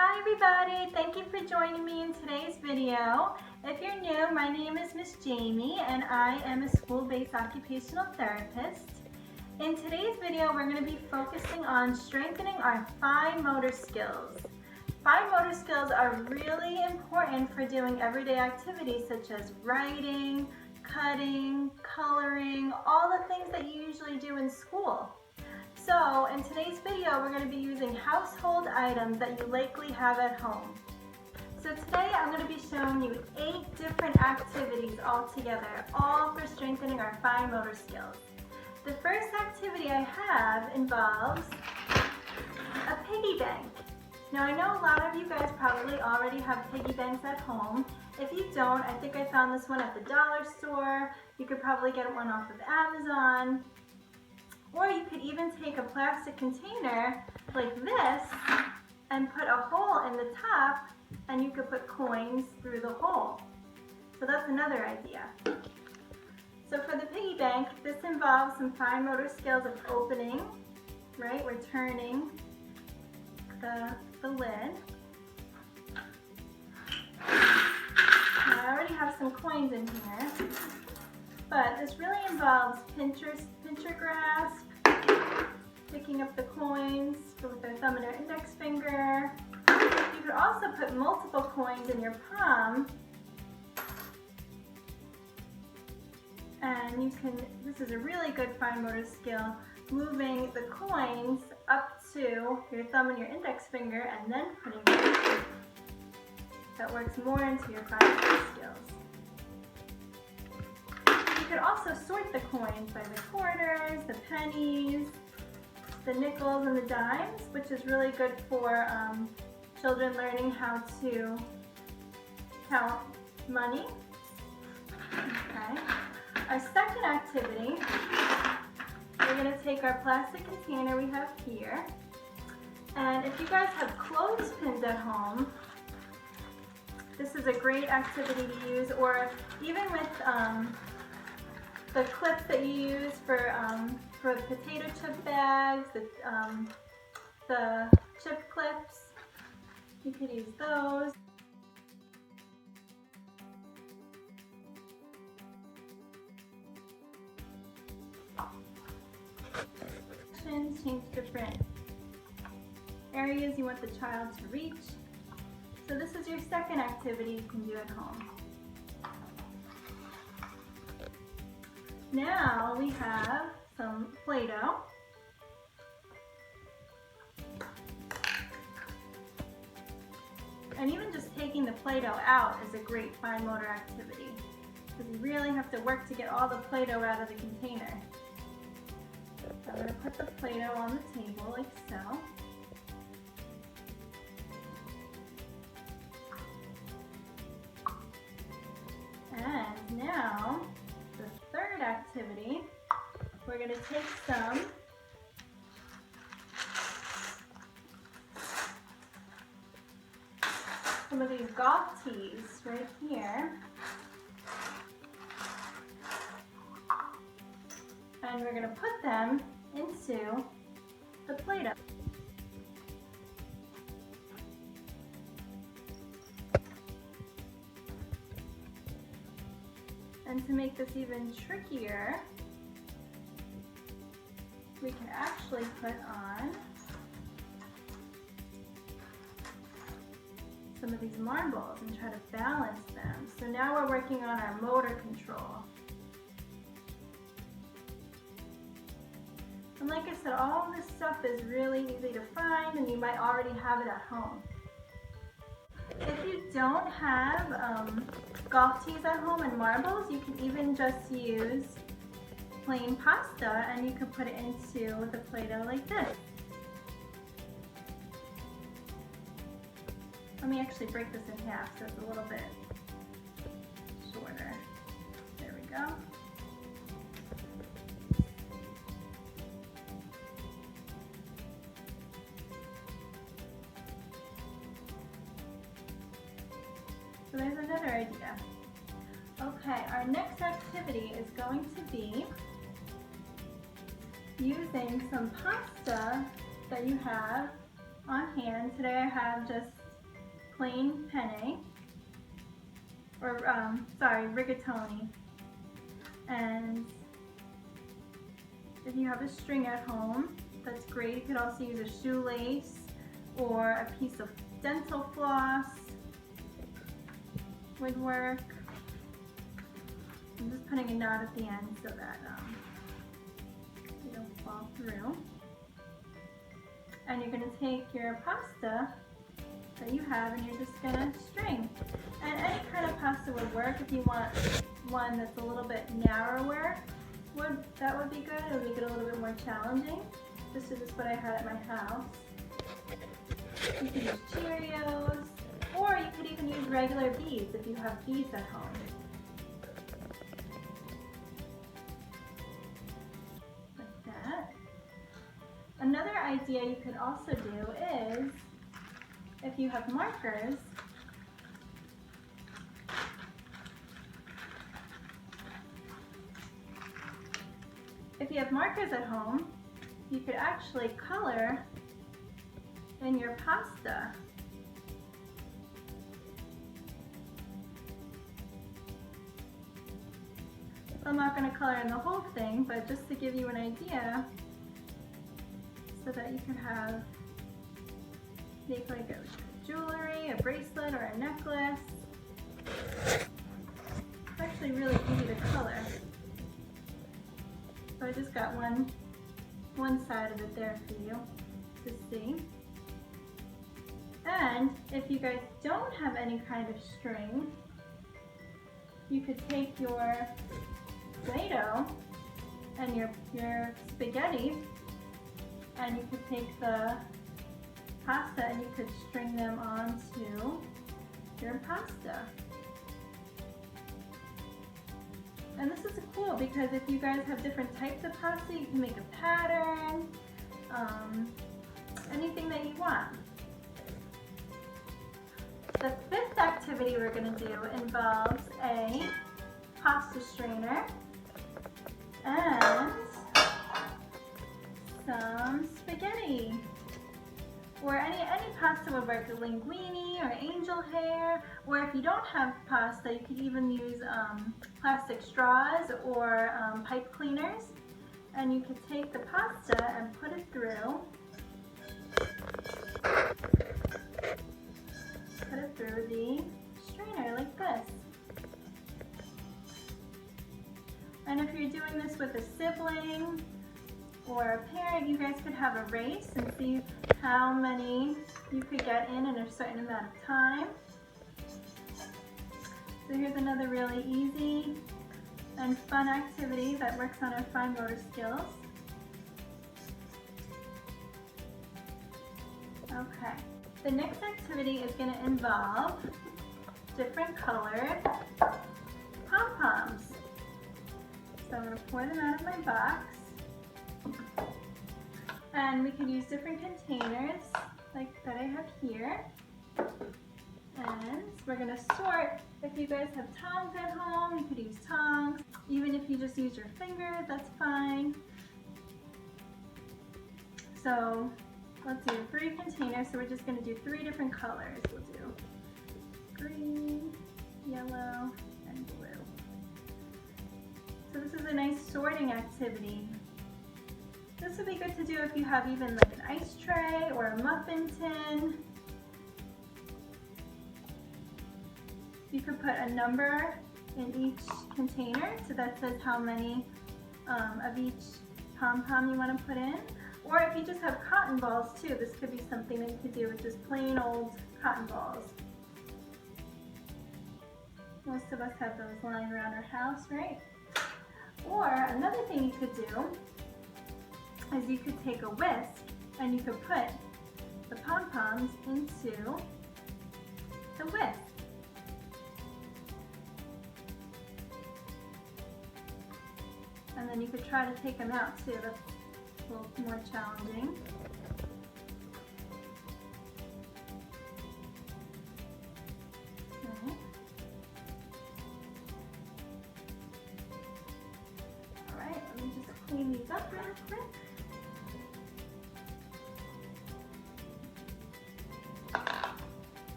Hi everybody, thank you for joining me in today's video. If you're new, my name is Miss Jamie and I am a school-based occupational therapist. In today's video, we're going to be focusing on strengthening our fine motor skills. Fine motor skills are really important for doing everyday activities such as writing, cutting, coloring, all the things that you usually do in school. So in today's video, we're going to be using household items that you likely have at home. So today I'm going to be showing you 8 different activities all together, all for strengthening our fine motor skills. The first activity I have involves a piggy bank. Now I know a lot of you guys probably already have piggy banks at home. If you don't, I think I found this one at the dollar store. You could probably get one off of Amazon. Or you could even take a plastic container like this and put a hole in the top and you could put coins through the hole. So that's another idea. So for the piggy bank, this involves some fine motor skills of opening, right? We're turning the lid. Now I already have some coins in here, but this really involves pincher grasp, picking up the coins with their thumb and their index finger. You could also put multiple coins in your palm, and you can, this is a really good fine motor skill, moving the coins up to your thumb and your index finger and then putting them. That works more into your fine motor skills. You could also sort the coins by the quarters, the pennies, the nickels, and the dimes, which is really good for children learning how to count money. Okay. Our second activity, we're going to take our plastic container we have here, and if you guys have clothespins at home, this is a great activity to use, or even with the clips that you use for potato chip bags, the chip clips, you could use those. Change different areas you want the child to reach. So this is your second activity you can do at home. Now we have some Play-Doh. And even just taking the Play-Doh out is a great fine motor activity, because you really have to work to get all the Play-Doh out of the container. So I'm going to put the Play-Doh on the table like so. And now, the third activity, we're going to take some of these golf tees right here, and we're going to put them into the Play-Doh. And to make this even trickier, we can actually put on some of these marbles and try to balance them. So now we're working on our motor control. And like I said, all this stuff is really easy to find and you might already have it at home. If you don't have golf tees at home and marbles, you can even just use plain pasta and you can put it into the Play-Doh like this. Let me actually break this in half so it's a little bit shorter. There we go. So there's another idea. Okay, our next activity is going to be using some pasta that you have on hand. Today I have just plain penne, or sorry, rigatoni. And if you have a string at home, that's great. You could also use a shoelace or a piece of dental floss would work. I'm just putting a knot at the end so that they don't fall through. And you're going to take your pasta that you have and you're just going to string. And any kind of pasta would work. If you want one that's a little bit narrower, that would be good. It would make it a little bit more challenging. This is just what I had at my house. You could use Cheerios, or you could even use regular beads if you have beads at home. Like that. Another idea you could also do is, if you have markers, at home, you could actually color in your pasta. I'm not going to color in the whole thing, but just to give you an idea, so that you can make like a jewelry, a bracelet, or a necklace. It's actually really easy to color. So I just got one side of it there for you to see. And if you guys don't have any kind of string, you could take your Play-Doh and your spaghetti, and you could take the pasta and you could string them onto your pasta. And this is cool because if you guys have different types of pasta, you can make a pattern, anything that you want. The fifth activity we're going to do involves a pasta strainer and some spaghetti. Or any pasta would work, a linguine or angel hair, or if you don't have pasta, you could even use plastic straws or pipe cleaners. And you could take the pasta and put it through the strainer like this. And if you're doing this with a sibling or a parent, you guys could have a race and see how many you could get in a certain amount of time. So here's another really easy and fun activity that works on our fine motor skills. Okay, the next activity is going to involve different colored pom-poms. So I'm going to pour them out of my box. And we could use different containers like that I have here. And we're going to sort. If you guys have tongs at home, you could use tongs. Even if you just use your finger, that's fine. So let's do 3 containers. So we're just going to do 3 different colors. We'll do green, yellow, and blue. So this is a nice sorting activity. This would be good to do if you have even like an ice tray or a muffin tin. You could put a number in each container, so that says how many of each pom-pom you want to put in. Or if you just have cotton balls too, this could be something that you could do with just plain old cotton balls. Most of us have those lying around our house, right? Or another thing you could do is you could take a whisk and you could put the pom-poms into the whisk. And then you could try to take them out too. That's a little more challenging. Okay. All right, let me just clean these up real quick.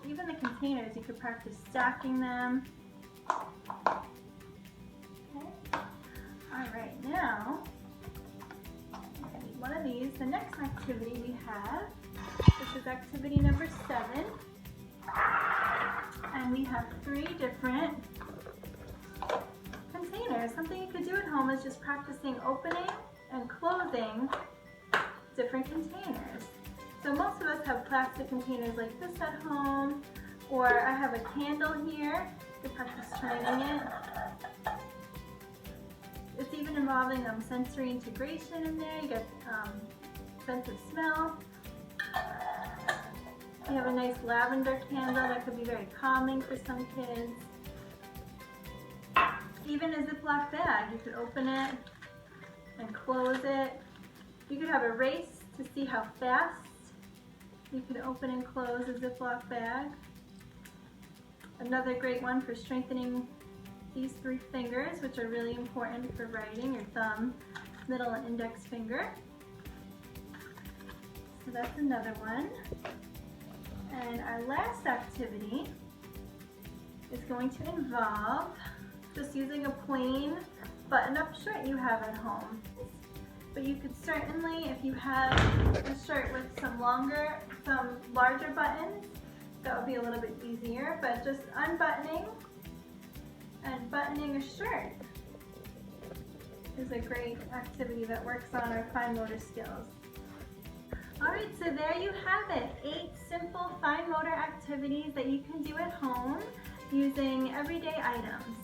even the containers, you could practice stacking them. Okay. All right, now I need one of these. The next activity we have, this is activity number 7, and we have 3 different containers. Something you could do at home is just practicing opening and closing different containers. So most of us have plastic containers like this at home, or I have a candle here to practice turning it. It's even involving sensory integration in there. You get sense of smell. You have a nice lavender candle that could be very calming for some kids. Even a Ziploc bag, you could open it and close it. You could have a race to see how fast you can open and close a Ziploc bag. Another great one for strengthening these 3 fingers, which are really important for writing, your thumb, middle, and index finger. So that's another one. And our last activity is going to involve just using a plain button-up shirt you have at home. But you could certainly, if you have a shirt with some larger buttons, that would be a little bit easier. But just unbuttoning and buttoning a shirt is a great activity that works on our fine motor skills. Alright, so there you have it. 8 simple fine motor activities that you can do at home using everyday items.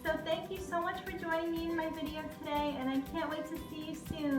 So thank you so much for joining me in my video today, and I can't wait to see you soon.